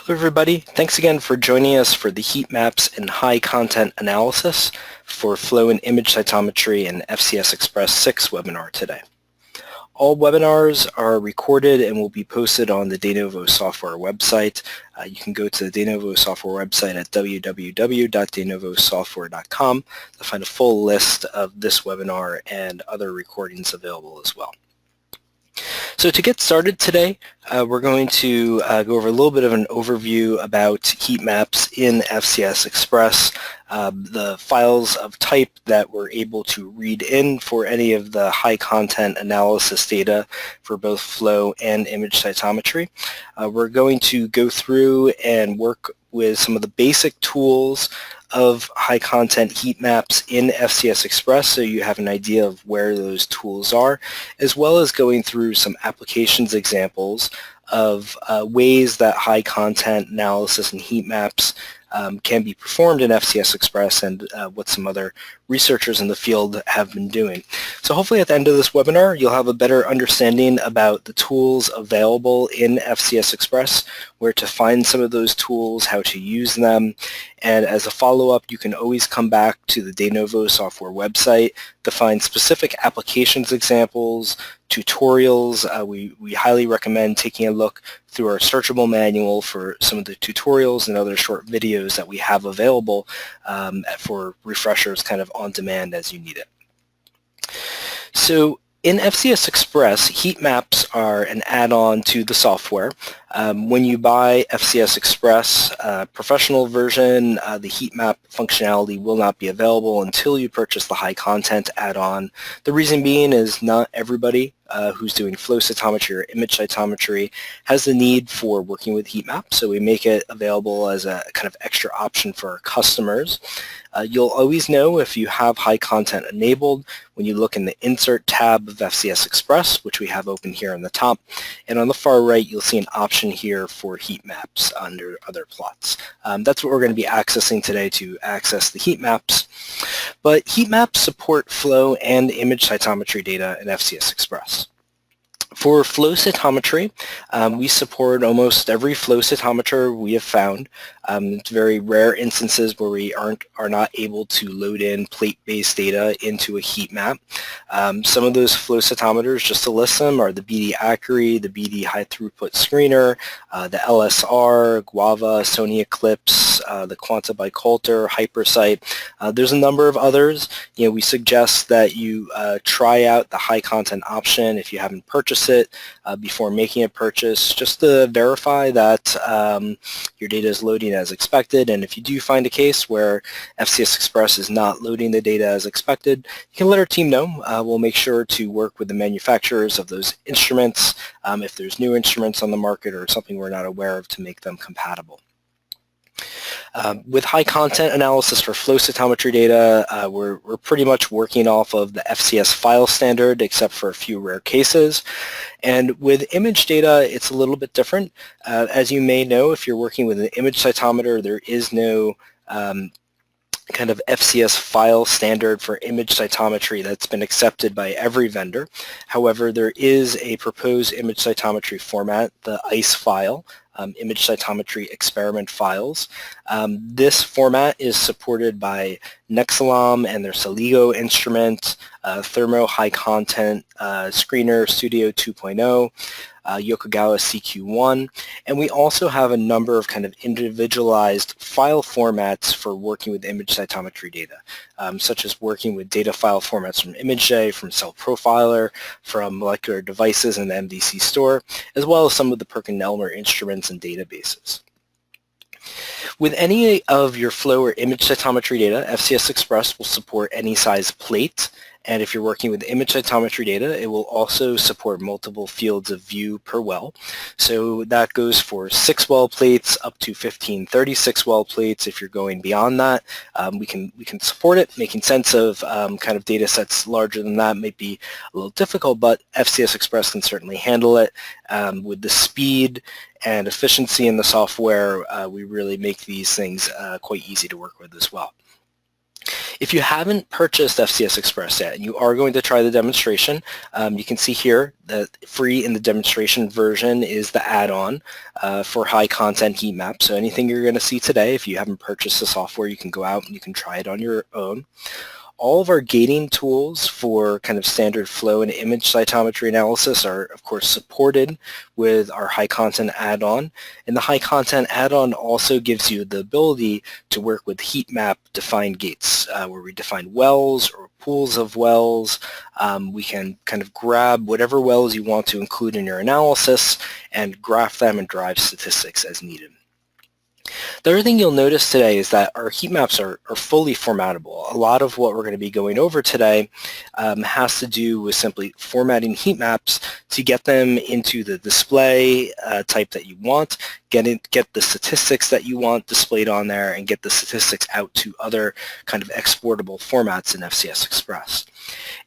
Hello everybody, thanks again for joining us for the heat maps and high content analysis for Flow and Image Cytometry and FCS Express 6 webinar today. All webinars are recorded and will be posted on the Novo software website. You can go to the Novo software website at www.denovosoftware.com to find a full list of this webinar and other recordings available as well. So to get started today, we're going to go over a little bit of an overview about heat maps in FCS Express, the files of type that we're able to read in for any of the high content analysis data for both flow and image cytometry. We're going to go through and work with some of the basic tools of high content heat maps in FCS Express so you have an idea of where those tools are, as well as going through some applications examples of ways that high content analysis and heat maps can be performed in FCS Express and what some other researchers in the field have been doing. So hopefully at the end of this webinar you'll have a better understanding about the tools available in FCS Express, where to find some of those tools, how to use them, and as a follow-up you can always come back to the Novo software website to find specific applications examples, tutorials. We highly recommend taking a look through our searchable manual for some of the tutorials and other short videos that we have available for refreshers kind of on demand as you need it. So in FCS Express, heat maps are an add-on to the software. When you buy FCS Express professional version, the heat map functionality will not be available until you purchase the high content add-on. The reason being is not everybody who's doing flow cytometry or image cytometry has the need for working with heat maps, so we make it available as a kind of extra option for our customers. You'll always know if you have high content enabled when you look in the Insert tab of FCS Express, which we have open here on the top, and on the far right you'll see an option here for heat maps under other plots. That's what we're going to be accessing today to access the heat maps. But heat maps support flow and image cytometry data in FCS Express. For flow cytometry, we support almost every flow cytometer we have found. It's very rare instances where we are not able to load in plate-based data into a heat map. Some of those flow cytometers, just to list them, are the BD Accuracy, the BD High Throughput Screener, the LSR, Guava, Sony Eclipse, the Quanta Biculter, HyperSight. There's a number of others. We suggest that you try out the high content option if you haven't purchased it before making a purchase, just to verify that your data is loading as expected. And if you do find a case where FCS Express is not loading the data as expected, you can let our team know. We'll make sure to work with the manufacturers of those instruments if there's new instruments on the market or something we're not aware of, to make them compatible. With high content analysis for flow cytometry data, we're pretty much working off of the FCS file standard, except for a few rare cases. And with image data, it's a little bit different. As you may know, if you're working with an image cytometer, there is no kind of FCS file standard for image cytometry that's been accepted by every vendor. However, there is a proposed image cytometry format, the ICE file, image cytometry experiment files. This format is supported by Nexalarm and their Celigo instrument, Thermo High Content Screener Studio 2.0, Yokogawa CQ1, and we also have a number of kind of individualized file formats for working with image cytometry data, such as working with data file formats from ImageJ, from Cell Profiler, from Molecular Devices and the MDC Store, as well as some of the Perkin-Elmer instruments and databases. With any of your flow or image cytometry data, FCS Express will support any size plate. And if you're working with image cytometry data, it will also support multiple fields of view per well. So that goes for 6-well plates up to 15 36-well plates. If you're going beyond that, we can support it. Making sense of kind of data sets larger than that might be a little difficult, but FCS Express can certainly handle it. With the speed and efficiency in the software, we really make these things quite easy to work with as well. If you haven't purchased FCS Express yet and you are going to try the demonstration, you can see here that free in the demonstration version is the add-on for high content heat map. So anything you're going to see today, if you haven't purchased the software, you can go out and you can try it on your own. All of our gating tools for kind of standard flow and image cytometry analysis are, of course, supported with our high content add-on. And the high content add-on also gives you the ability to work with heat map defined gates, where we define wells or pools of wells. We can kind of grab whatever wells you want to include in your analysis and graph them and drive statistics as needed. The other thing you'll notice today is that our heat maps are fully formattable. A lot of what we're going to be going over today has to do with simply formatting heat maps to get them into the display type that you want, get the statistics that you want displayed on there, and get the statistics out to other kind of exportable formats in FCS Express.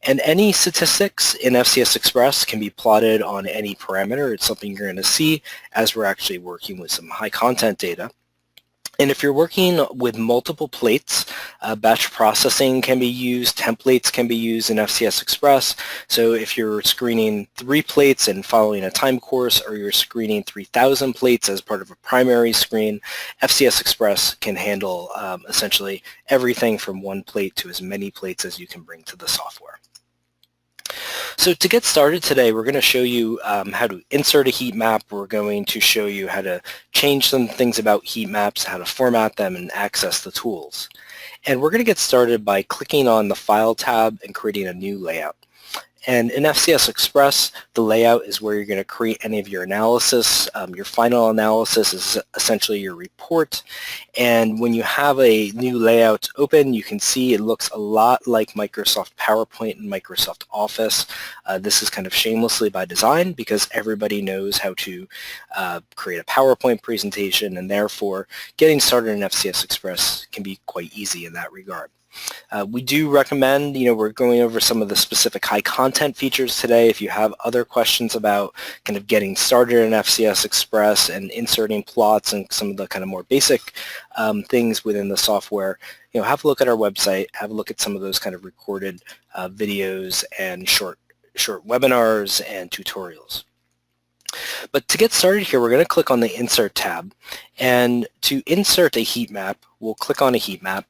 And any statistics in FCS Express can be plotted on any parameter. It's something you're going to see as we're actually working with some high content data. And if you're working with multiple plates, batch processing can be used, templates can be used in FCS Express. So if you're screening 3 plates and following a time course, or you're screening 3,000 plates as part of a primary screen, FCS Express can handle essentially everything from 1 plate to as many plates as you can bring to the software. So to get started today, we're going to show you how to insert a heat map. We're going to show you how to change some things about heat maps, how to format them, and access the tools. And we're going to get started by clicking on the File tab and creating a new layout. And in FCS Express, the layout is where you're going to create any of your analysis. Your final analysis is essentially your report. And when you have a new layout open, you can see it looks a lot like Microsoft PowerPoint and Microsoft Office. This is kind of shamelessly by design because everybody knows how to create a PowerPoint presentation, and therefore getting started in FCS Express can be quite easy in that regard. We do recommend, we're going over some of the specific high content features today. If you have other questions about kind of getting started in FCS Express and inserting plots and some of the kind of more basic things within the software, have a look at our website, have a look at some of those kind of recorded videos and short webinars and tutorials. But to get started here, we're going to click on the Insert tab. And to insert a heat map, we'll click on a heat map,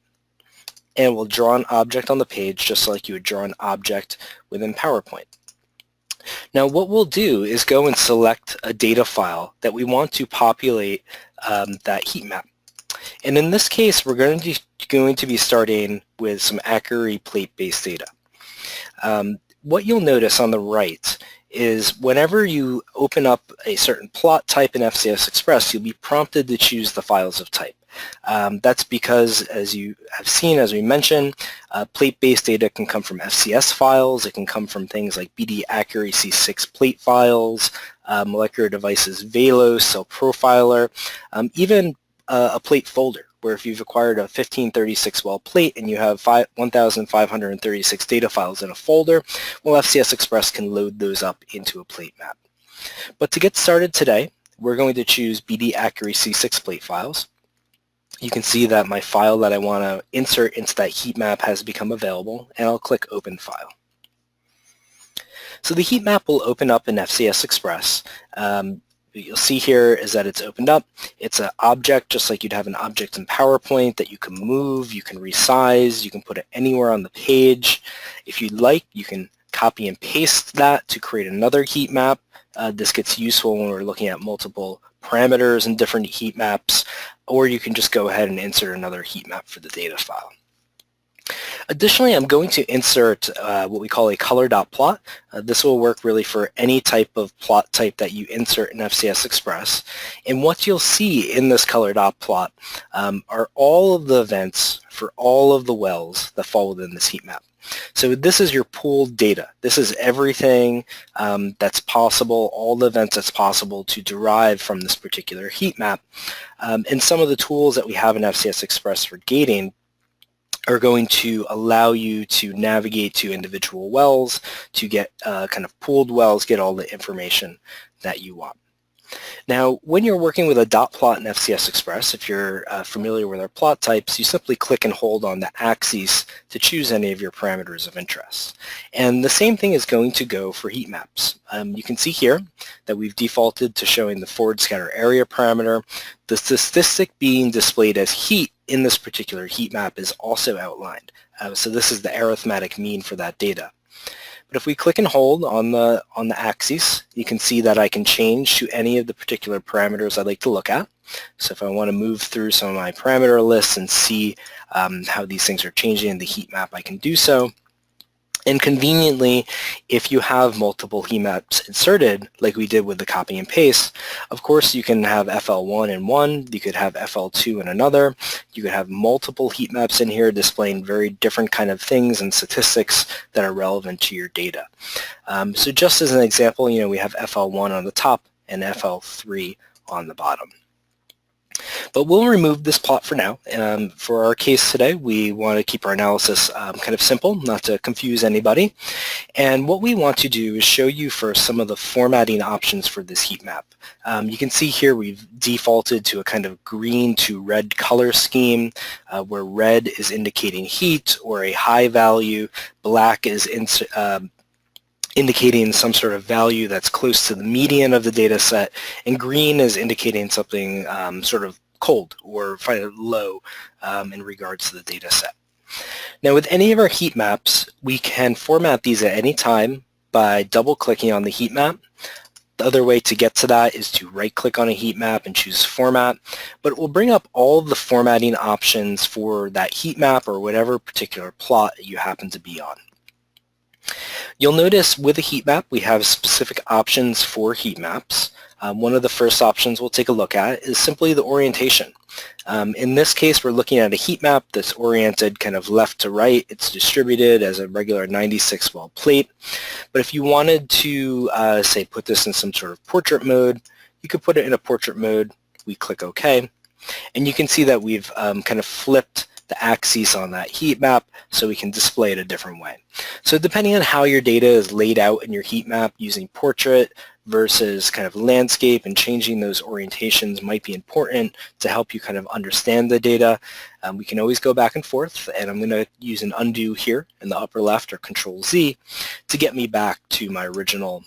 and we'll draw an object on the page just like you would draw an object within PowerPoint. Now what we'll do is go and select a data file that we want to populate that heat map. And in this case, we're going to be starting with some Accuracy plate-based data. What you'll notice on the right is whenever you open up a certain plot type in FCS Express, you'll be prompted to choose the files of type. That's because, as you have seen, as we mentioned, plate-based data can come from FCS files. It can come from things like BD Accuracy 6 plate files, Molecular Devices Velo, Cell Profiler, even a plate folder, where if you've acquired a 1536 well plate and you have 1,536 data files in a folder, well, FCS Express can load those up into a plate map. But to get started today, we're going to choose BD Accuracy 6 plate files. You can see that my file that I want to insert into that heat map has become available, and I'll click Open File. So the heat map will open up in FCS Express. What you'll see here is that it's opened up. It's an object just like you'd have an object in PowerPoint that you can move, you can resize, you can put it anywhere on the page. If you'd like, you can copy and paste that to create another heat map. This gets useful when we're looking at multiple parameters and different heat maps, or you can just go ahead and insert another heat map for the data file. Additionally, I'm going to insert what we call a color dot plot. This will work really for any type of plot type that you insert in FCS Express. And what you'll see in this color dot plot are all of the events for all of the wells that fall within this heat map. So this is your pooled data. This is everything that's possible, all the events that's possible to derive from this particular heat map. And some of the tools that we have in FCS Express for gating are going to allow you to navigate to individual wells, to get kind of pooled wells, get all the information that you want. Now, when you're working with a dot plot in FCS Express, if you're familiar with our plot types, you simply click and hold on the axes to choose any of your parameters of interest. And the same thing is going to go for heat maps. You can see here that we've defaulted to showing the forward scatter area parameter. The statistic being displayed as heat in this particular heat map is also outlined. So this is the arithmetic mean for that data. But if we click and hold on the axes, you can see that I can change to any of the particular parameters I'd like to look at. So if I want to move through some of my parameter lists and see how these things are changing in the heat map, I can do so. And conveniently, if you have multiple heat maps inserted, like we did with the copy and paste, of course you can have FL1 in one, you could have FL2 in another, you could have multiple heat maps in here displaying very different kind of things and statistics that are relevant to your data. So just as an example, we have FL1 on the top and FL3 on the bottom. But we'll remove this plot for now. For our case today, we want to keep our analysis kind of simple, not to confuse anybody. And what we want to do is show you first some of the formatting options for this heat map. You can see here we've defaulted to a kind of green to red color scheme, where red is indicating heat or a high value, black is indicating some sort of value that's close to the median of the data set, and green is indicating something sort of cold or low in regards to the data set. Now with any of our heat maps, we can format these at any time by double-clicking on the heat map. The other way to get to that is to right-click on a heat map and choose Format, but it will bring up all of the formatting options for that heat map or whatever particular plot you happen to be on. You'll notice with a heat map we have specific options for heat maps. One of the first options we'll take a look at is simply the orientation. In this case we're looking at a heat map that's oriented kind of left to right. It's distributed as a regular 96 well plate. But if you wanted to say put this in some sort of portrait mode, you could put it in a portrait mode. We click OK. And you can see that we've kind of flipped the axes on that heat map so we can display it a different way. So depending on how your data is laid out in your heat map, using portrait versus kind of landscape and changing those orientations might be important to help you kind of understand the data. We can always go back and forth, and I'm going to use an undo here in the upper left or Control Z to get me back to my original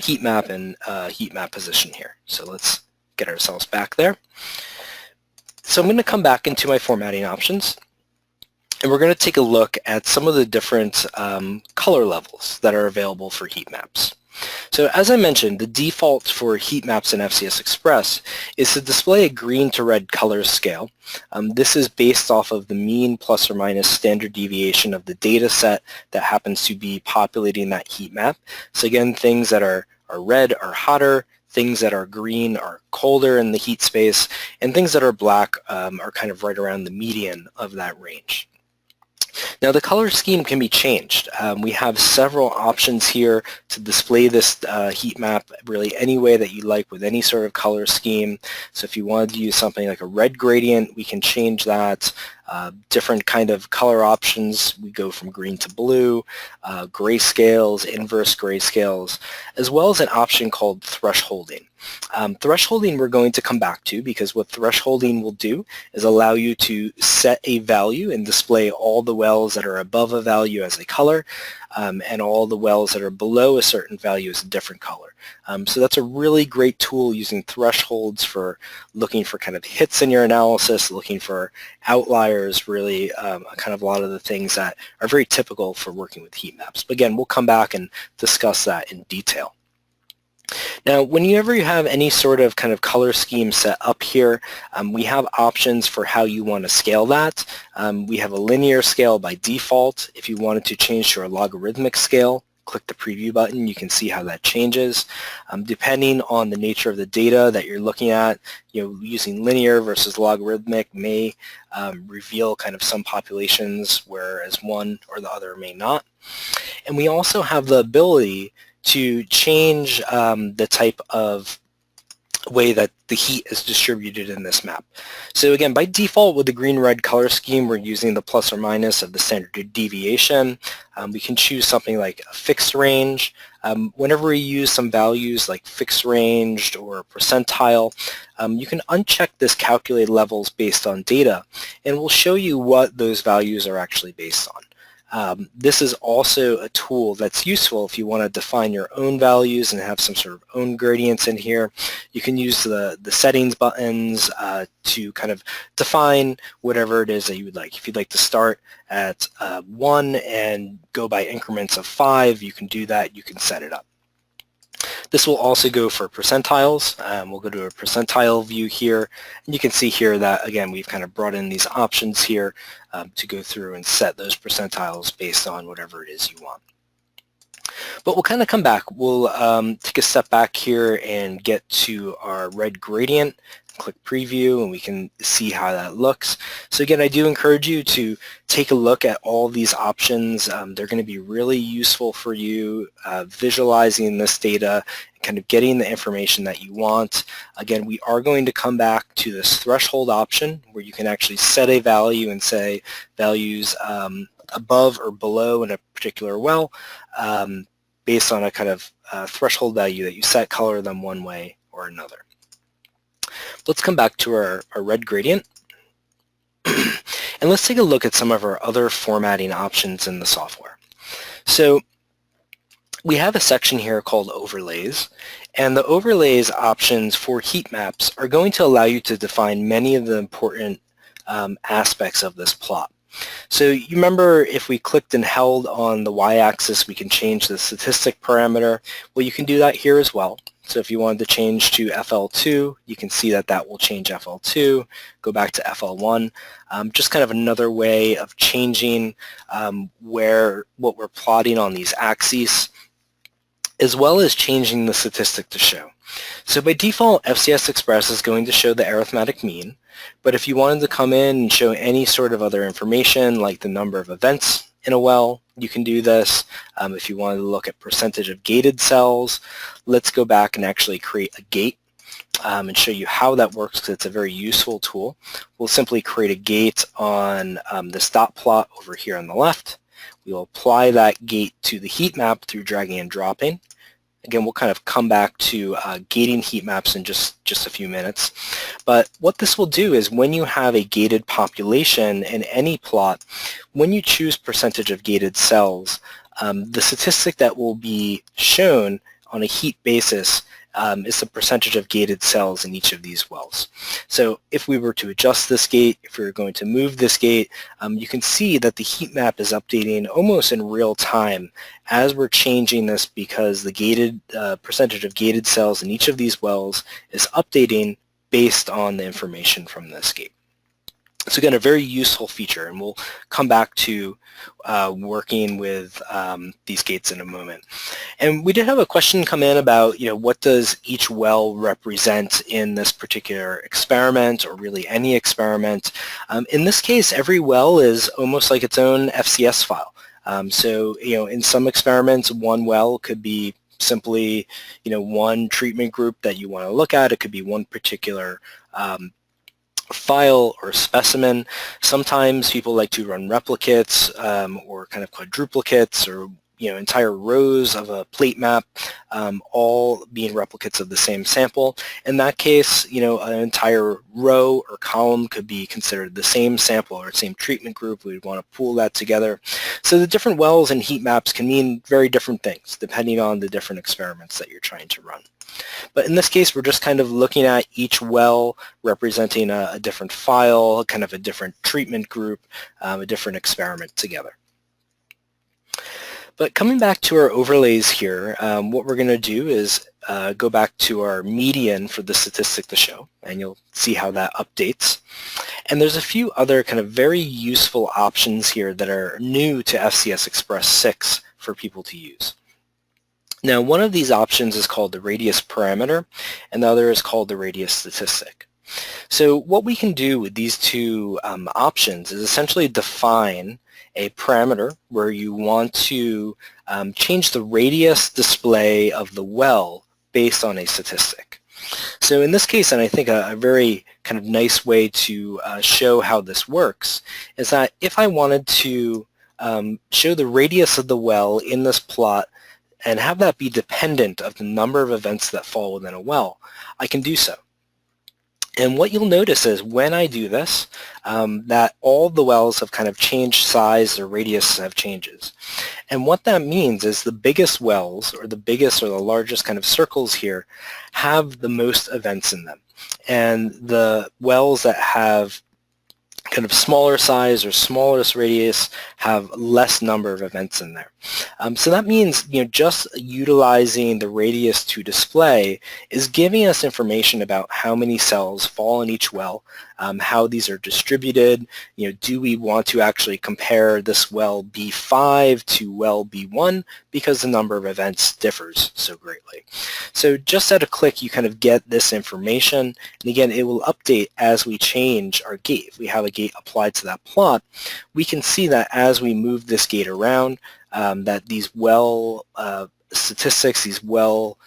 heat map and heat map position here. So let's get ourselves back there. So I'm going to come back into my formatting options, and we're going to take a look at some of the different color levels that are available for heat maps. So as I mentioned, the default for heat maps in FCS Express is to display a green to red color scale. This is based off of the mean plus or minus standard deviation of the data set that happens to be populating that heat map. So again, things that are red are hotter, things that are green are colder in the heat space, and things that are black are kind of right around the median of that range. Now the color scheme can be changed. We have several options here to display this heat map really any way that you like with any sort of color scheme. So if you wanted to use something like a red gradient, we can change that. Different kind of color options, we go from green to blue, grayscales, inverse grayscales, as well as an option called thresholding. Thresholding we're going to come back to, because what thresholding will do is allow you to set a value and display all the wells that are above a value as a color, and all the wells that are below a certain value as a different color. So that's a really great tool, using thresholds for looking for kind of hits in your analysis, looking for outliers, really kind of a lot of the things that are very typical for working with heat maps. But again, we'll come back and discuss that in detail. Now, whenever you have any sort of kind of color scheme set up here, we have options for how you want to scale that. We have a linear scale by default. If you wanted to change to a logarithmic scale, click the preview button. You can see how that changes. Depending on the nature of the data that you're looking at, using linear versus logarithmic may reveal kind of some populations, whereas one or the other may not. And we also have the ability to change the type of way that the heat is distributed in this map. So again, by default with the green-red color scheme, we're using the plus or minus of the standard deviation. We can choose something like a fixed range. Whenever we use some values like fixed ranged or percentile, you can uncheck this calculate levels based on data, and we'll show you what those values are actually based on. This is also a tool that's useful if you want to define your own values and have some sort of own gradients in here. You can use the settings buttons to kind of define whatever it is that you would like. If you'd like to start at 1 and go by increments of 5, you can do that. You can set it up. This will also go for percentiles. We'll go to a percentile view here, and you can see here that, again, we've kind of brought in these options here to go through and set those percentiles based on whatever it is you want. But we'll kind of come back. We'll take a step back here and get to our red gradient. Click preview and we can see how that looks. So again, I do encourage you to take a look at all these options. They're going to be really useful for you visualizing this data, kind of getting the information that you want. Again, we are going to come back to this threshold option where you can actually set a value and say values above or below in a particular well based on a kind of threshold value that you set, color them one way or another. Let's come back to our red gradient, and let's take a look at some of our other formatting options in the software. So we have a section here called Overlays, and the Overlays options for heat maps are going to allow you to define many of the important aspects of this plot. So you remember if we clicked and held on the y-axis, we can change the statistic parameter. Well, you can do that here as well. So if you wanted to change to FL2, you can see that that will change FL2, go back to FL1. Just kind of another way of changing what we're plotting on these axes, as well as changing the statistic to show. So by default, FCS Express is going to show the arithmetic mean, but if you wanted to come in and show any sort of other information, like the number of events in a well, you can do this. If you wanted to look at percentage of gated cells, let's go back and actually create a gate and show you how that works, because it's a very useful tool. We'll simply create a gate on this dot plot over here on the left. We will apply that gate to the heat map through dragging and dropping. Again, we'll kind of come back to gating heat maps in just a few minutes. But what this will do is when you have a gated population in any plot, when you choose percentage of gated cells, the statistic that will be shown on a heat basis is the percentage of gated cells in each of these wells. So if we were to adjust this gate, if we were going to move this gate, you can see that the heat map is updating almost in real time as we're changing this, because the gated percentage of gated cells in each of these wells is updating based on the information from this gate. So again, a very useful feature, and we'll come back to working with these gates in a moment. And we did have a question come in about, what does each well represent in this particular experiment, or really any experiment? In this case, every well is almost like its own FCS file. So, in some experiments, one well could be simply, one treatment group that you want to look at. It could be one particular file or specimen. Sometimes people like to run replicates or kind of quadruplicates, or entire rows of a plate map, all being replicates of the same sample. In that case, an entire row or column could be considered the same sample or same treatment group. We'd want to pool that together. So the different wells and heat maps can mean very different things depending on the different experiments that you're trying to run. But in this case, we're just kind of looking at each well representing a different file, kind of a different treatment group, a different experiment together. But coming back to our overlays here, what we're going to do is go back to our median for the statistic to show, and you'll see how that updates. And there's a few other kind of very useful options here that are new to FCS Express 6 for people to use. Now, one of these options is called the radius parameter, and the other is called the radius statistic. So what we can do with these two options is essentially define a parameter where you want to change the radius display of the well based on a statistic. So in this case, and I think a very kind of nice way to show how this works is that if I wanted to show the radius of the well in this plot and have that be dependent of the number of events that fall within a well, I can do so. And what you'll notice is when I do this, that all the wells have kind of changed size, their radius have changes. And what that means is the biggest wells, or the biggest or the largest kind of circles here, have the most events in them. And the wells that have kind of smaller size or smallest radius have less number of events in there. So that means, just utilizing the radius to display is giving us information about how many cells fall in each well, how these are distributed. Do we want to actually compare this well B5 to well B1 because the number of events differs so greatly. So just at a click, you kind of get this information, and again, it will update as we change our gate. If we have a gate applied to that plot, we can see that as we move this gate around, that these well statistics, these well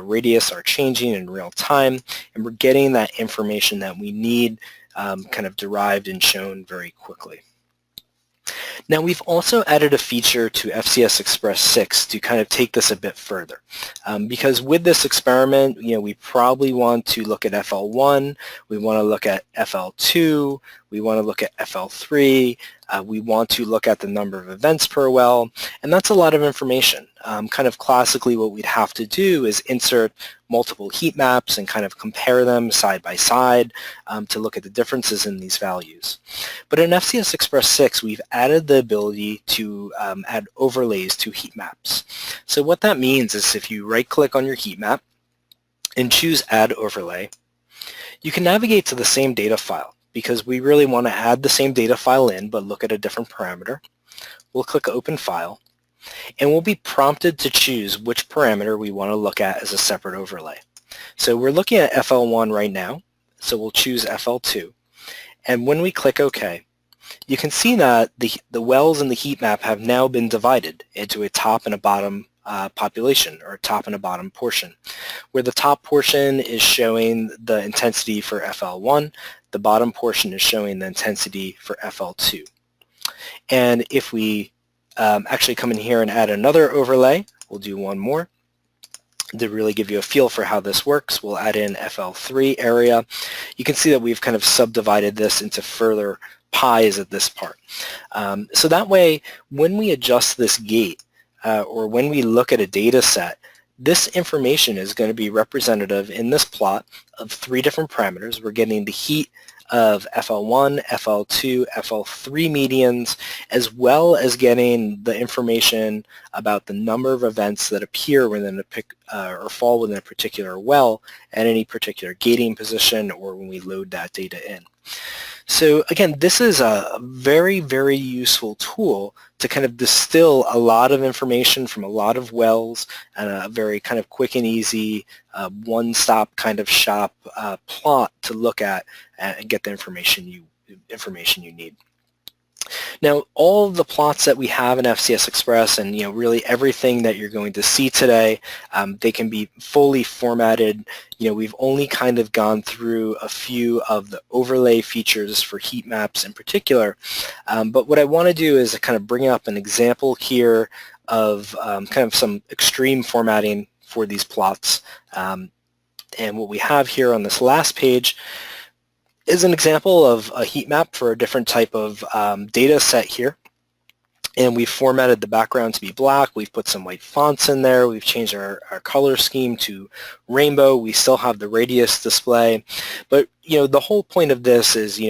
radius are changing in real time, and we're getting that information that we need kind of derived and shown very quickly. Now we've also added a feature to FCS Express 6 to kind of take this a bit further. Because with this experiment, we probably want to look at FL1, we want to look at FL2, we want to look at FL3, we want to look at the number of events per well, and that's a lot of information. Kind of classically what we'd have to do is insert multiple heat maps and kind of compare them side by side to look at the differences in these values. But in FCS Express 6, we've added the ability to add overlays to heat maps. So what that means is if you right-click on your heat map and choose Add Overlay, you can navigate to the same data file because we really want to add the same data file in but look at a different parameter. We'll click Open File, and we'll be prompted to choose which parameter we want to look at as a separate overlay. So we're looking at FL1 right now, so we'll choose FL2. And when we click OK, you can see that the wells in the heat map have now been divided into a top and a bottom population, or a top and a bottom portion, where the top portion is showing the intensity for FL1, the bottom portion is showing the intensity for FL2. And if we actually come in here and add another overlay, we'll do one more to really give you a feel for how this works. We'll add in FL3 area. You can see that we've kind of subdivided this into further pies at this part. So that way, when we adjust this gate, or when we look at a data set, this information is going to be representative in this plot of 3 different parameters. We're getting the heat of FL1, FL2, FL3 medians, as well as getting the information about the number of events that appear within or fall within a particular well at any particular gating position or when we load that data in. So again, this is a very, very useful tool to kind of distill a lot of information from a lot of wells and a very kind of quick and easy one-stop kind of shop plot to look at and get the information you need. Now, all of the plots that we have in FCS Express and really everything that you're going to see today, they can be fully formatted. We've only kind of gone through a few of the overlay features for heat maps in particular. But what I want to do is kind of bring up an example here of kind of some extreme formatting for these plots. And what we have here on this last page is an example of a heat map for a different type of data set here. And we've formatted the background to be black. We've put some white fonts in there. We've changed our color scheme to rainbow. We still have the radius display. But, the whole point of this is,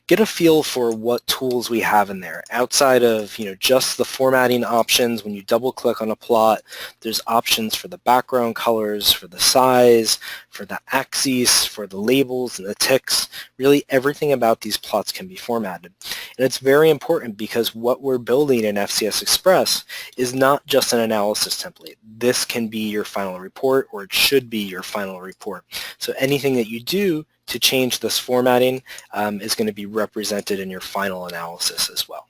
get a feel for what tools we have in there. Outside of, just the formatting options, when you double click on a plot, there's options for the background colors, for the size, for the axes, for the labels and the ticks. Really everything about these plots can be formatted. And it's very important because what we're building in FCS Express is not just an analysis template. This can be your final report, or it should be your final report. So anything that you do to change this formatting is going to be represented in your final analysis as well.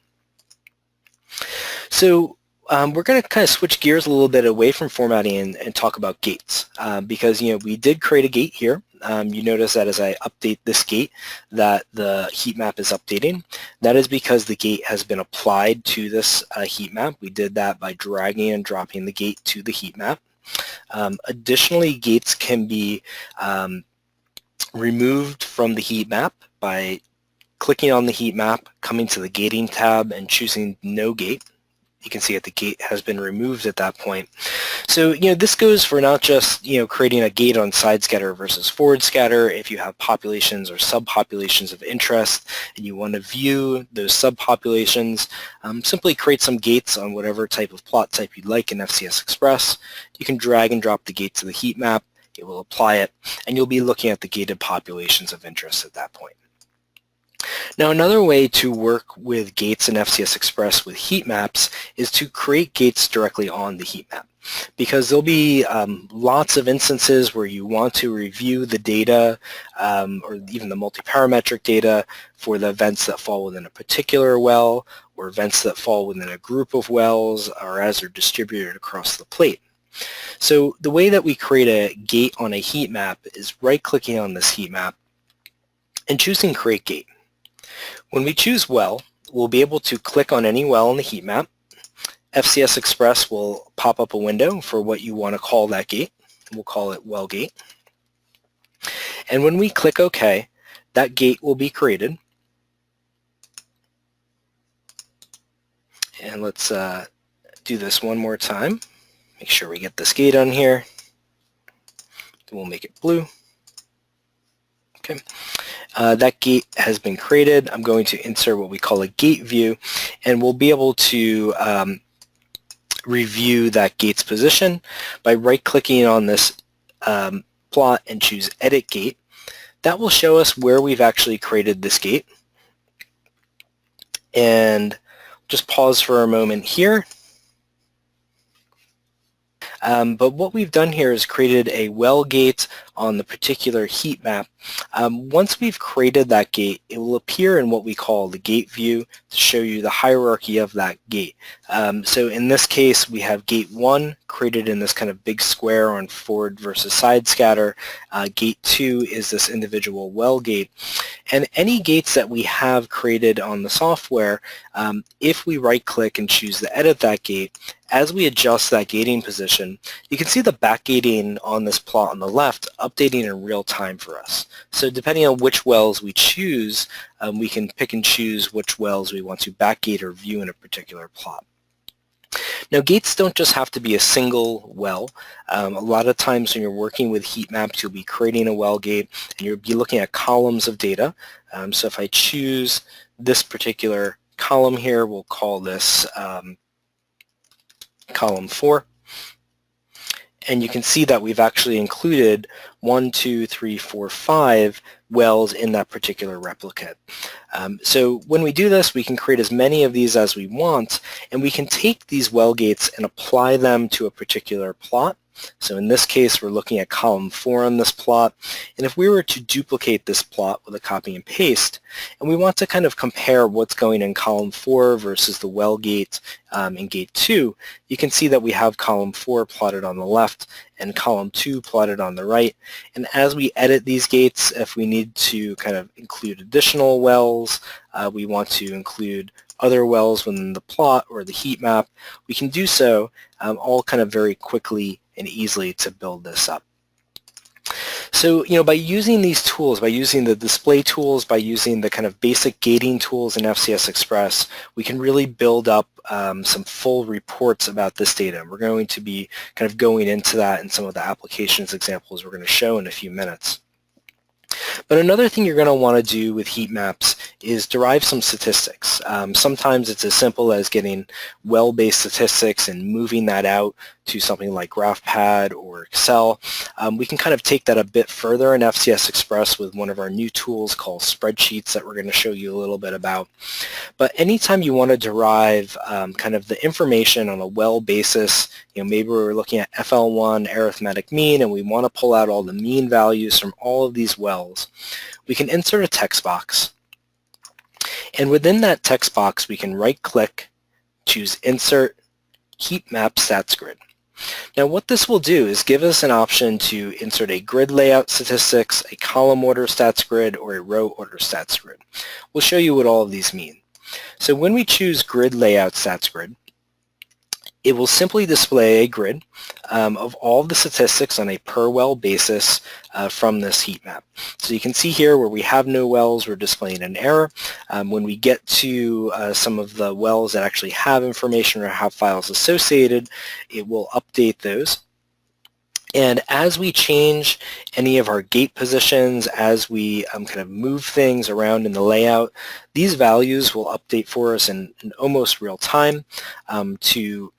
So we're going to kind of switch gears a little bit away from formatting and talk about gates because we did create a gate here. You notice that as I update this gate that the heat map is updating. That is because the gate has been applied to this heat map. We did that by dragging and dropping the gate to the heat map. Additionally, gates can be removed from the heat map by clicking on the heat map, coming to the gating tab and choosing no gate. You can see that the gate has been removed at that point. So, this goes for not just, creating a gate on side scatter versus forward scatter. If you have populations or subpopulations of interest and you want to view those subpopulations, simply create some gates on whatever type of plot type you'd like in FCS Express. You can drag and drop the gate to the heat map. It will apply it, and you'll be looking at the gated populations of interest at that point. Now, another way to work with gates in FCS Express with heat maps is to create gates directly on the heat map, because there'll be lots of instances where you want to review the data or even the multi-parametric data for the events that fall within a particular well or events that fall within a group of wells or as they're distributed across the plate. So the way that we create a gate on a heat map is right-clicking on this heat map and choosing Create Gate. When we choose well, we'll be able to click on any well in the heat map. FCS Express will pop up a window for what you want to call that gate. We'll call it well gate. And when we click OK, that gate will be created. And let's do this one more time. Make sure we get this gate on here. We'll make it blue. Okay. That gate has been created. I'm going to insert what we call a gate view, and we'll be able to review that gate's position by right-clicking on this plot and choose Edit Gate. That will show us where we've actually created this gate. And just pause for a moment here. But what we've done here is created a well gate on the particular heat map. Once we've created that gate, it will appear in what we call the gate view to show you the hierarchy of that gate. So in this case, we have gate 1 created in this kind of big square on forward versus side scatter. Gate 2 is this individual well gate. And any gates that we have created on the software, if we right-click and choose to edit that gate, as we adjust that gating position, you can see the backgating on this plot on the left updating in real time for us. So depending on which wells we choose, we can pick and choose which wells we want to backgate or view in a particular plot. Now, gates don't just have to be a single well. A lot of times when you're working with heat maps, you'll be creating a well gate and you'll be looking at columns of data. So if I choose this particular column here, we'll call this column 4. And you can see that we've actually included 1, 2, 3, 4, 5 wells in that particular replicate. So when we do this, we can create as many of these as we want, and we can take these well gates and apply them to a particular plot. So in this case, we're looking at column 4 on this plot. And if we were to duplicate this plot with a copy and paste, and we want to kind of compare what's going in column 4 versus the well gate in gate 2, you can see that we have column 4 plotted on the left and column 2 plotted on the right. And as we edit these gates, if we need to kind of include additional wells, we want to include other wells within the plot or the heat map, we can do so all kind of very quickly and easily to build this up. So, by using these tools, by using the display tools, by using the kind of basic gating tools in FCS Express, we can really build up some full reports about this data. And we're going to be kind of going into that in some of the applications examples we're going to show in a few minutes. But another thing you're going to want to do with heat maps is derive some statistics. Sometimes it's as simple as getting well-based statistics and moving that out to something like GraphPad or Excel. We can kind of take that a bit further in FCS Express with one of our new tools called spreadsheets that we're going to show you a little bit about. But anytime you want to derive kind of the information on a well basis, maybe we're looking at FL1 arithmetic mean and we want to pull out all the mean values from all of these wells, we can insert a text box. And within that text box, we can right-click, choose Insert, heat map stats grid. Now what this will do is give us an option to insert a grid layout statistics, a column order stats grid, or a row order stats grid. We'll show you what all of these mean. So when we choose grid layout stats grid, it will simply display a grid of all the statistics on a per well basis from this heat map. So you can see here where we have no wells, we're displaying an error. When we get to some of the wells that actually have information or have files associated, it will update those. And as we change any of our gate positions, as we kind of move things around in the layout, these values will update for us in almost real time to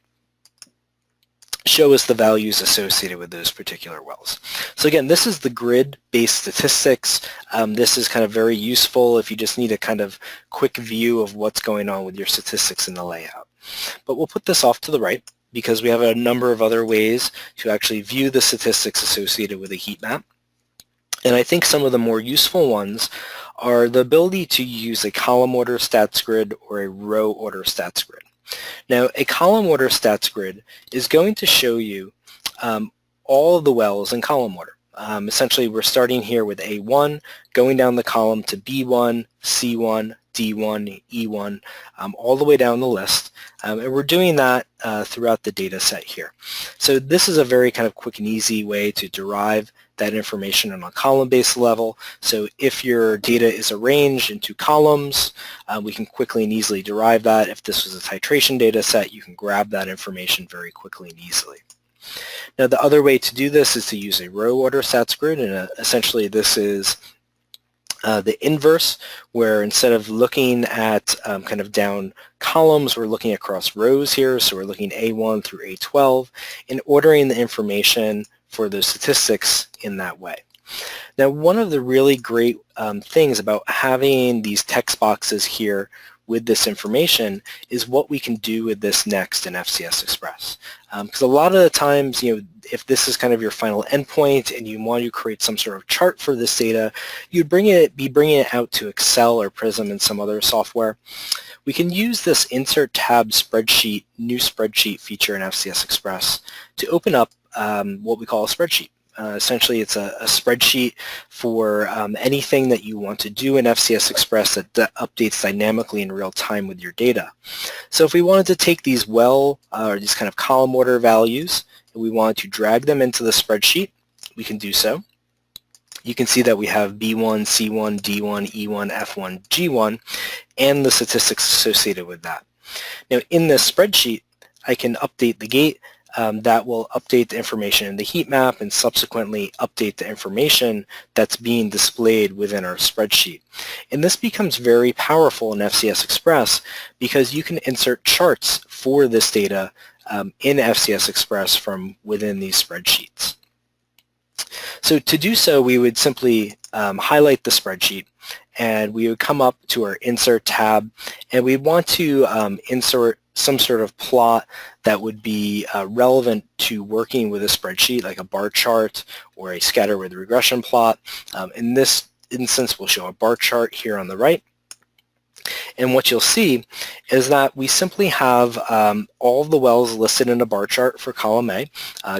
show us the values associated with those particular wells. So again, this is the grid-based statistics. This is kind of very useful if you just need a kind of quick view of what's going on with your statistics in the layout. But we'll put this off to the right because we have a number of other ways to actually view the statistics associated with a heat map. And I think some of the more useful ones are the ability to use a column order stats grid or a row order stats grid. Now, a column order stats grid is going to show you all of the wells in column order. Essentially, we're starting here with A1, going down the column to B1, C1, D1, E1, all the way down the list. And we're doing that throughout the data set here. So this is a very kind of quick and easy way to derive that information on a column-based level. So if your data is arranged into columns, we can quickly and easily derive that. If this was a titration data set, you can grab that information very quickly and easily. Now the other way to do this is to use a row order stats grid, and essentially this is the inverse, where instead of looking at kind of down columns, we're looking across rows here. So we're looking A1 through A12 and ordering the information for those statistics in that way. Now, one of the really great things about having these text boxes here with this information is what we can do with this next in FCS Express. Because a lot of the times, if this is kind of your final endpoint and you want to create some sort of chart for this data, you'd be bringing it out to Excel or Prism and some other software. We can use this Insert Tab Spreadsheet, New Spreadsheet feature in FCS Express to open up what we call a spreadsheet. Essentially, it's a spreadsheet for anything that you want to do in FCS Express that updates dynamically in real time with your data. So if we wanted to take these or these kind of column order values, and we wanted to drag them into the spreadsheet, we can do so. You can see that we have B1, C1, D1, E1, F1, G1, and the statistics associated with that. Now, in this spreadsheet, I can update the gate. That will update the information in the heat map and subsequently update the information that's being displayed within our spreadsheet. And this becomes very powerful in FCS Express because you can insert charts for this data in FCS Express from within these spreadsheets. So to do so, we would simply highlight the spreadsheet, and we would come up to our Insert tab, and we want to insert some sort of plot that would be relevant to working with a spreadsheet, like a bar chart or a scatter with regression plot. In this instance, we'll show a bar chart here on the right. And what you'll see is that we simply have all of the wells listed in a bar chart for column A.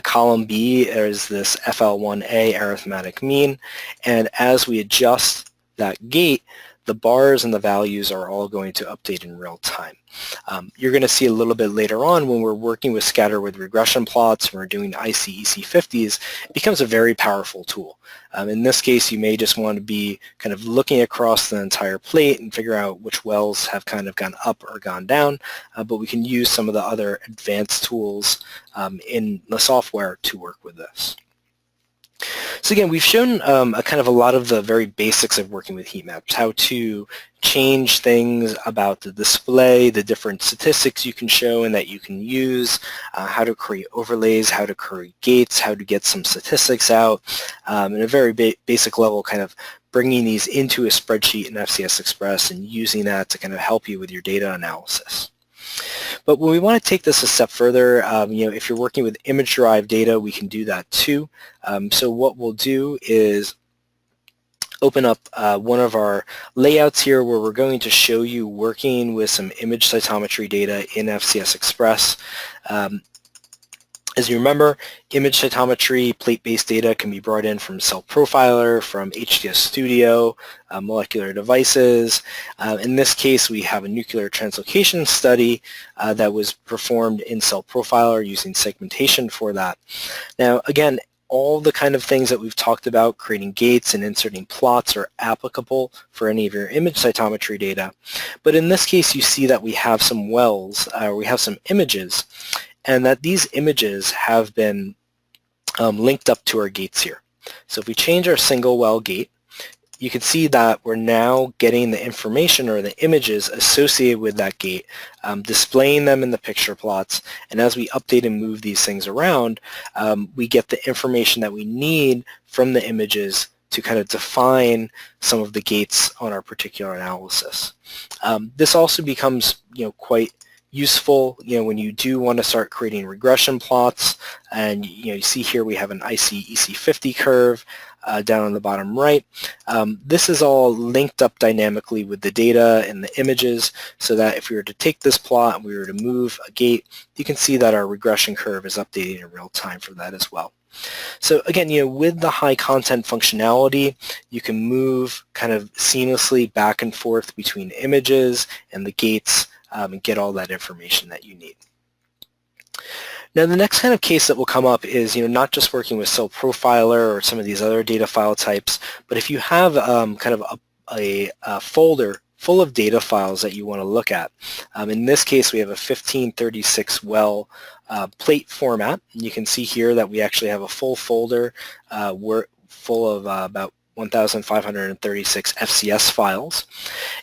Column B is this FL1A arithmetic mean, and as we adjust that gate, the bars and the values are all going to update in real time. You're going to see a little bit later on when we're working with scatter with regression plots, when we're doing IC-EC50s, it becomes a very powerful tool. In this case, you may just want to be kind of looking across the entire plate and figure out which wells have kind of gone up or gone down, but we can use some of the other advanced tools in the software to work with this. So again, we've shown a kind of a lot of the very basics of working with heat maps, how to change things about the display, the different statistics you can show and that you can use, how to create overlays, how to create gates, how to get some statistics out, at a very basic level, kind of bringing these into a spreadsheet in FCS Express and using that to kind of help you with your data analysis. But when we want to take this a step further, if you're working with image-derived data, we can do that too. So what we'll do is open up one of our layouts here where we're going to show you working with some image cytometry data in FCS Express. As you remember, image cytometry, plate-based data can be brought in from Cell Profiler, from HDS Studio, molecular devices. In this case, we have a nuclear translocation study that was performed in Cell Profiler using segmentation for that. Now, again, all the kind of things that we've talked about, creating gates and inserting plots, are applicable for any of your image cytometry data. But in this case, you see that we have some wells, we have some images, and that these images have been linked up to our gates here. So if we change our single well gate, you can see that we're now getting the information or the images associated with that gate, displaying them in the picture plots, and as we update and move these things around, we get the information that we need from the images to kind of define some of the gates on our particular analysis. This also becomes, quite useful, when you do want to start creating regression plots, and you see here we have an IC-EC50 curve down on the bottom right. This is all linked up dynamically with the data and the images, so that if we were to take this plot and we were to move a gate, you can see that our regression curve is updating in real time for that as well. So again, with the high content functionality, you can move kind of seamlessly back and forth between images and the gates and get all that information that you need. Now, the next kind of case that will come up is, not just working with Cell Profiler or some of these other data file types, but if you have kind of a folder full of data files that you want to look at. In this case, we have a 1536 well plate format. And you can see here that we actually have a full folder full of about 1,536 FCS files,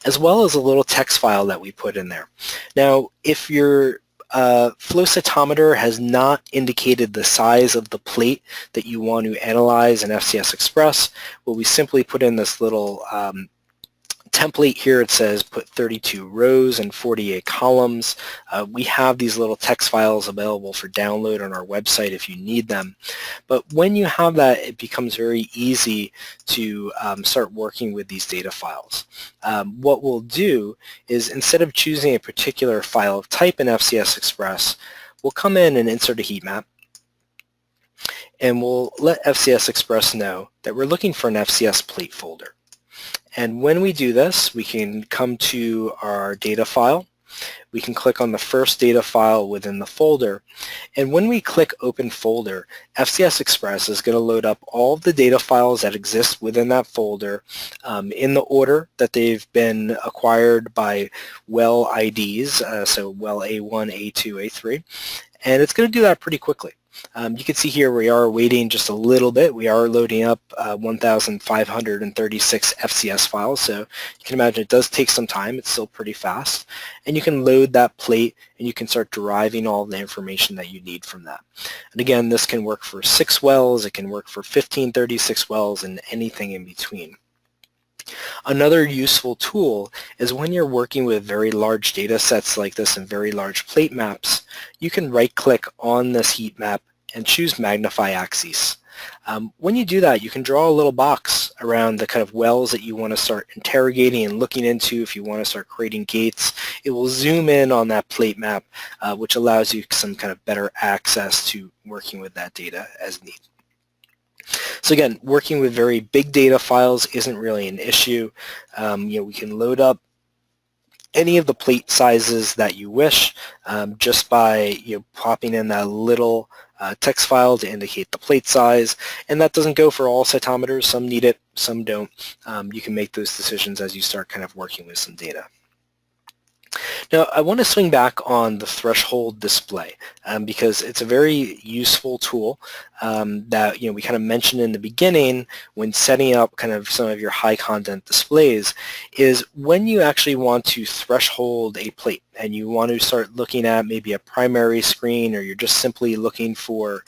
as well as a little text file that we put in there. Now, if your flow cytometer has not indicated the size of the plate that you want to analyze in FCS Express, well, we simply put in this little template here. It says put 32 rows and 48 columns. We have these little text files available for download on our website if you need them. But when you have that, it becomes very easy to start working with these data files. What we'll do is, instead of choosing a particular file type in FCS Express, we'll come in and insert a heat map, and we'll let FCS Express know that we're looking for an FCS plate folder. And when we do this, we can come to our data file. We can click on the first data file within the folder. And when we click Open Folder, FCS Express is going to load up all of the data files that exist within that folder in the order that they've been acquired by well IDs, so well A1, A2, A3. And it's going to do that pretty quickly. You can see here we are waiting just a little bit. We are loading up 1,536 FCS files, so you can imagine it does take some time. It's still pretty fast. And you can load that plate, and you can start deriving all the information that you need from that. And again, this can work for 6 wells, it can work for 1536 wells, and anything in between. Another useful tool is when you're working with very large data sets like this and very large plate maps, you can right-click on this heat map and choose Magnify Axis. When you do that, you can draw a little box around the kind of wells that you want to start interrogating and looking into. If you want to start creating gates, it will zoom in on that plate map, which allows you some kind of better access to working with that data as needed. So again, working with very big data files isn't really an issue. We can load up any of the plate sizes that you wish just by popping in that little text file to indicate the plate size. And that doesn't go for all cytometers. Some need it, some don't. You can make those decisions as you start kind of working with some data. Now, I want to swing back on the threshold display because it's a very useful tool that we kind of mentioned in the beginning when setting up kind of some of your high content displays, is when you actually want to threshold a plate and you want to start looking at maybe a primary screen, or you're just simply looking for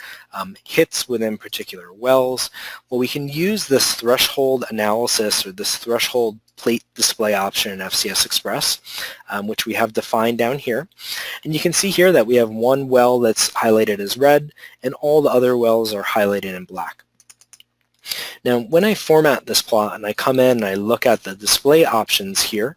hits within particular wells. Well, we can use this threshold analysis or this threshold plate display option in FCS Express, which we have defined down here. And you can see here that we have one well that's highlighted as red, and all the other wells are highlighted in black. Now, when I format this plot and I come in and I look at the display options here,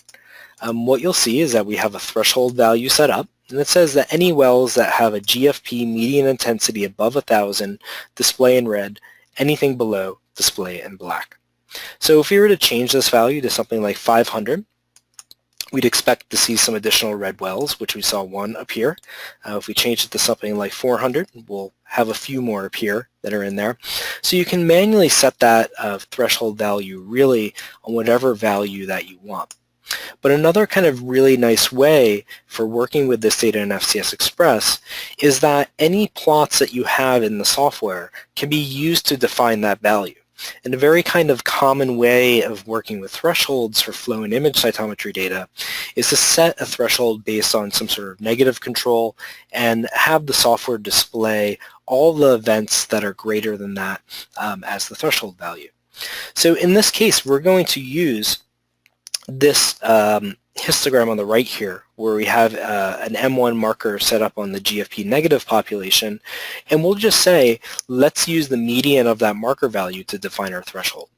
what you'll see is that we have a threshold value set up, and it says that any wells that have a GFP median intensity above 1,000 display in red, anything below display in black. So if we were to change this value to something like 500, we'd expect to see some additional red wells, which we saw one appear. If we change it to something like 400, we'll have a few more appear that are in there. So you can manually set that threshold value really on whatever value that you want. But another kind of really nice way for working with this data in FCS Express is that any plots that you have in the software can be used to define that value. And a very kind of common way of working with thresholds for flow and image cytometry data is to set a threshold based on some sort of negative control and have the software display all the events that are greater than that as the threshold value. So in this case, we're going to use this histogram on the right here, where we have an M1 marker set up on the GFP negative population, and we'll just say, let's use the median of that marker value to define our threshold.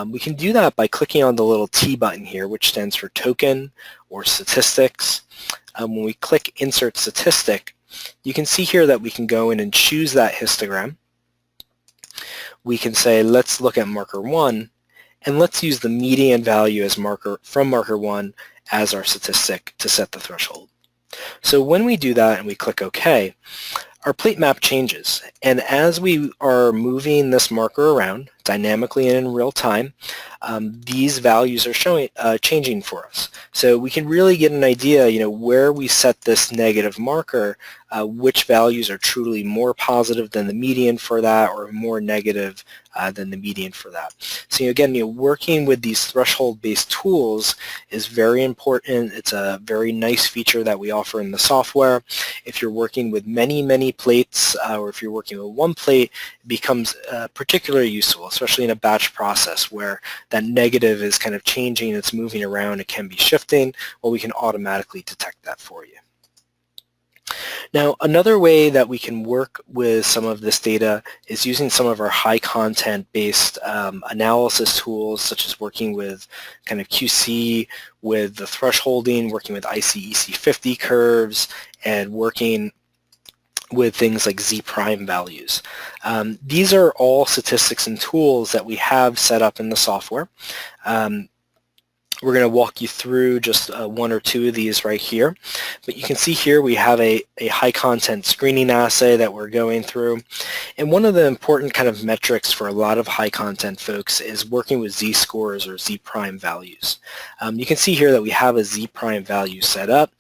We can do that by clicking on the little T button here, which stands for token or statistics. When we click insert statistic, you can see here that we can go in and choose that histogram. We can say, let's look at marker 1, and let's use the median value as from marker 1 as our statistic to set the threshold. So when we do that and we click OK, our plate map changes. And as we are moving this marker around dynamically and in real time, these values are changing for us. So we can really get an idea, where we set this negative marker, which values are truly more positive than the median for that or more negative than the median for that. So again, working with these threshold-based tools is very important. It's a very nice feature that we offer in the software. If you're working with many plates, or if you're working with one plate, it becomes particularly useful, especially in a batch process where that negative is kind of changing, it's moving around, it can be shifting. Well, we can automatically detect that for you. Now, another way that we can work with some of this data is using some of our high content based analysis tools, such as working with kind of QC, with the thresholding, working with IC-EC50 curves, and working with things like Z prime values. These are all statistics and tools that we have set up in the software. We're going to walk you through just one or two of these right here. But you can see here we have a high content screening assay that we're going through. And one of the important kind of metrics for a lot of high content folks is working with z-scores or Z prime values. You can see here that we have a Z prime value set up.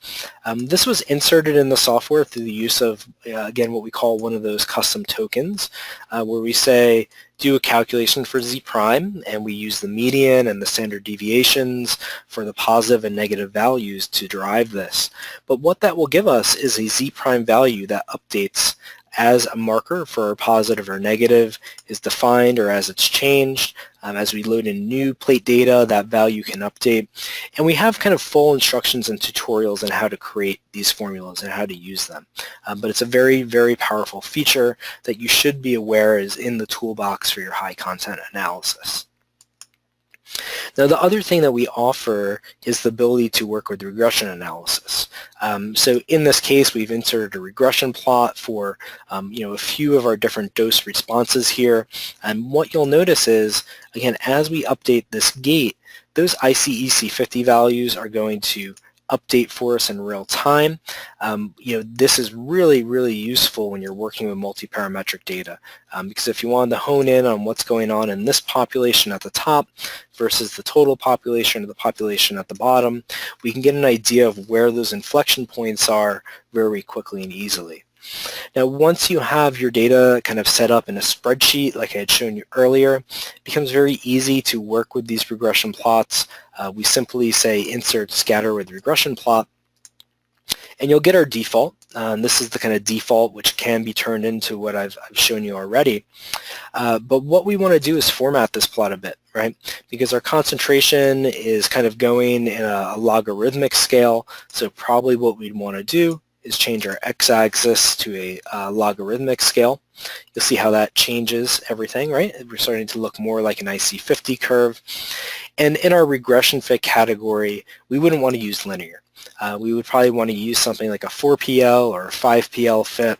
This was inserted in the software through the use of, again, what we call one of those custom tokens, where we say, do a calculation for Z prime, and we use the median and the standard deviations for the positive and negative values to derive this. But what that will give us is a Z prime value that updates as a marker for positive or negative is defined or as it's changed. As we load in new plate data, that value can update. And we have kind of full instructions and tutorials on how to create these formulas and how to use them. But it's a very powerful feature that you should be aware is in the toolbox for your high content analysis. Now, the other thing that we offer is the ability to work with regression analysis. So in this case, we've inserted a regression plot for a few of our different dose responses here. And what you'll notice is, again, as we update this gate, those IC-EC50 values are going to update for us in real time. This is really useful when you're working with multi-parametric data, because if you wanted to hone in on what's going on in this population at the top versus the total population or the population at the bottom, we can get an idea of where those inflection points are very quickly and easily. Now, once you have your data kind of set up in a spreadsheet like I had shown you earlier, it becomes very easy to work with these regression plots. We simply say insert scatter with regression plot, and you'll get our default. This is the kind of default which can be turned into what I've shown you already. But what we want to do is format this plot a bit, right? Because our concentration is kind of going in a logarithmic scale, so probably what we'd want to do is change our x-axis to a logarithmic scale. You'll see how that changes everything, right? We're starting to look more like an IC50 curve. And in our regression fit category, we wouldn't want to use linear. We would probably want to use something like a 4PL or a 5PL fit.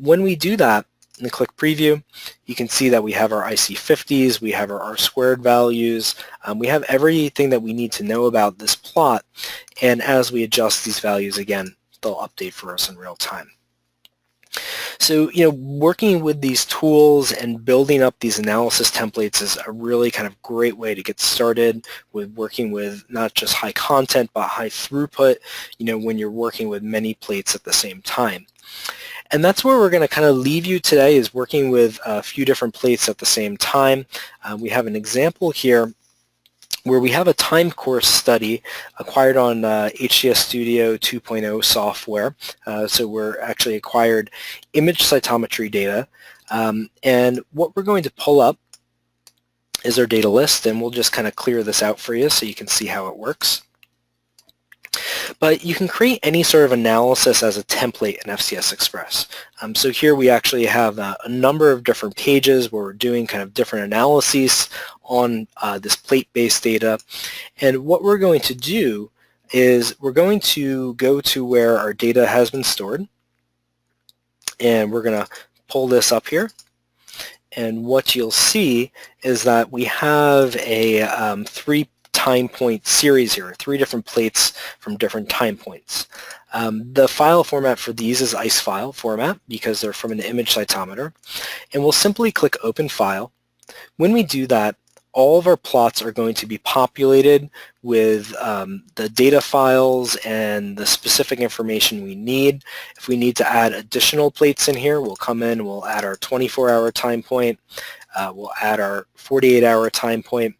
When we do that, and click preview, you can see that we have our IC50s, we have our R-squared values, we have everything that we need to know about this plot, and as we adjust these values again, they'll update for us in real time. So, working with these tools and building up these analysis templates is a really kind of great way to get started with working with not just high content, but high throughput, when you're working with many plates at the same time. And that's where we're going to kind of leave you today, is working with a few different plates at the same time. We have an example here where we have a time course study acquired on HCS Studio 2.0 software. So we're actually acquired image cytometry data. And what we're going to pull up is our data list, and we'll just kind of clear this out for you so you can see how it works. But you can create any sort of analysis as a template in FCS Express. So here we actually have a number of different pages where we're doing kind of different analyses on this plate-based data. And what we're going to do is we're going to go to where our data has been stored. And we're going to pull this up here. And what you'll see is that we have a 3 time point series here, 3 different plates from different time points. The file format for these is ICE file format because they're from an image cytometer. And we'll simply click Open File. When we do that, all of our plots are going to be populated with the data files and the specific information we need. If we need to add additional plates in here, we'll come in, we'll add our 24-hour time point, we'll add our 48-hour time point.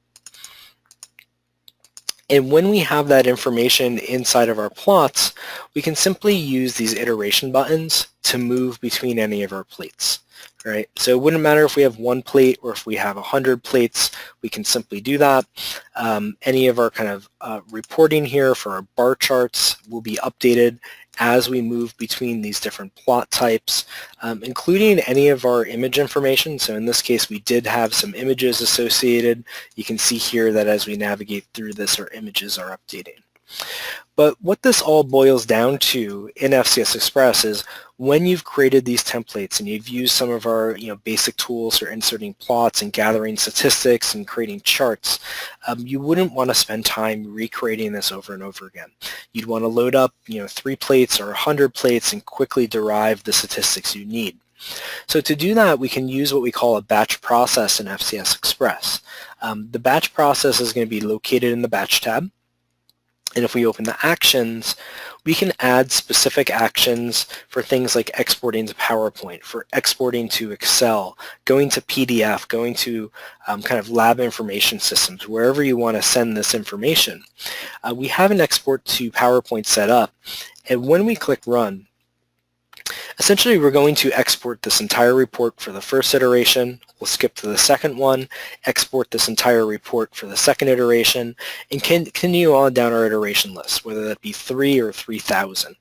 And when we have that information inside of our plots, we can simply use these iteration buttons to move between any of our plates, right? So it wouldn't matter if we have 1 plate or if we have 100 plates, we can simply do that. Any of our kind of reporting here for our bar charts will be updated as we move between these different plot types, including any of our image information. So in this case, we did have some images associated. You can see here that as we navigate through this, our images are updating. But what this all boils down to in FCS Express is when you've created these templates and you've used some of our basic tools for inserting plots and gathering statistics and creating charts, you wouldn't want to spend time recreating this over and over again. You'd want to load up 3 plates or 100 plates and quickly derive the statistics you need. So to do that, we can use what we call a batch process in FCS Express. The batch process is going to be located in the Batch tab. And if we open the actions, we can add specific actions for things like exporting to PowerPoint, for exporting to Excel, going to PDF, going to kind of lab information systems, wherever you want to send this information. We have an export to PowerPoint set up, and when we click Run, essentially we're going to export this entire report for the first iteration. We'll skip to the second one, export this entire report for the second iteration, and continue on down our iteration list, whether that be 3 or 3,000.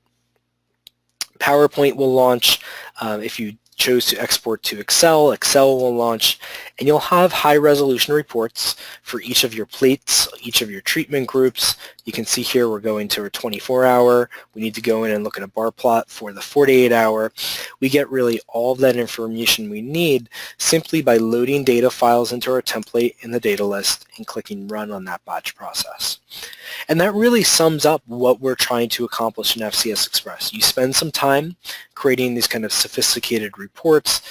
PowerPoint will launch. If you chose to export to Excel, Excel will launch, and you'll have high-resolution reports for each of your plates, each of your treatment groups. You can see here we're going to our 24-hour. We need to go in and look at a bar plot for the 48-hour. We get really all of that information we need simply by loading data files into our template in the data list and clicking Run on that batch process. And that really sums up what we're trying to accomplish in FCS Express. You spend some time creating these kind of sophisticated reports,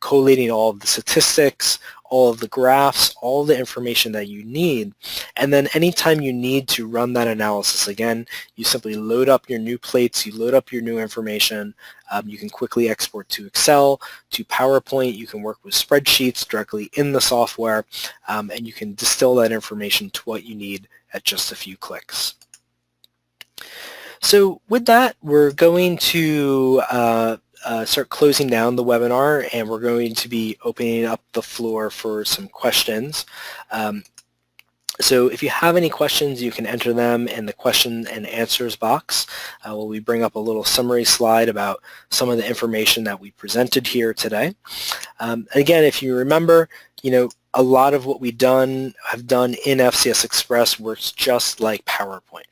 collating all of the statistics, all of the graphs, all of the information that you need, and then anytime you need to run that analysis again, you simply load up your new plates, you load up your new information, you can quickly export to Excel, to PowerPoint, you can work with spreadsheets directly in the software, and you can distill that information to what you need at just a few clicks. So with that, we're going to start closing down the webinar, and we're going to be opening up the floor for some questions. So if you have any questions, you can enter them in the question and answers box. Where we bring up a little summary slide about some of the information that we presented here today. Again, if you remember, a lot of what we have done in FCS Express works just like PowerPoint.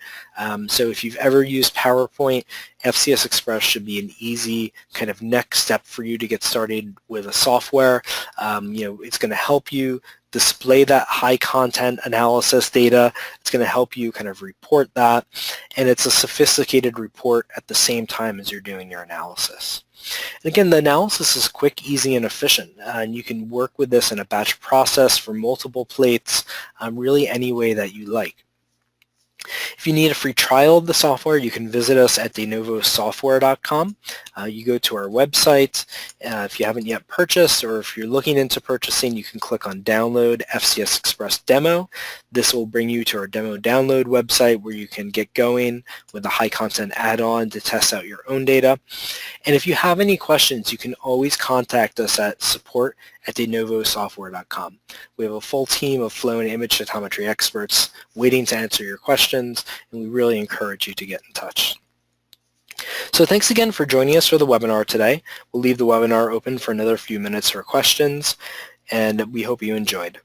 So if you've ever used PowerPoint, FCS Express should be an easy kind of next step for you to get started with a software. It's going to help you display that high content analysis data. It's going to help you kind of report that, and it's a sophisticated report at the same time as you're doing your analysis. And again, the analysis is quick, easy, and efficient, and you can work with this in a batch process for multiple plates, really any way that you like. If you need a free trial of the software, you can visit us at denovosoftware.com. You go to our website. If you haven't yet purchased, or if you're looking into purchasing, you can click on Download FCS Express Demo. This will bring you to our demo download website where you can get going with a high content add-on to test out your own data. And if you have any questions, you can always contact us at support@denovosoftware.com. We have a full team of flow and image cytometry experts waiting to answer your questions, and we really encourage you to get in touch. So thanks again for joining us for the webinar today. We'll leave the webinar open for another few minutes for questions, and we hope you enjoyed.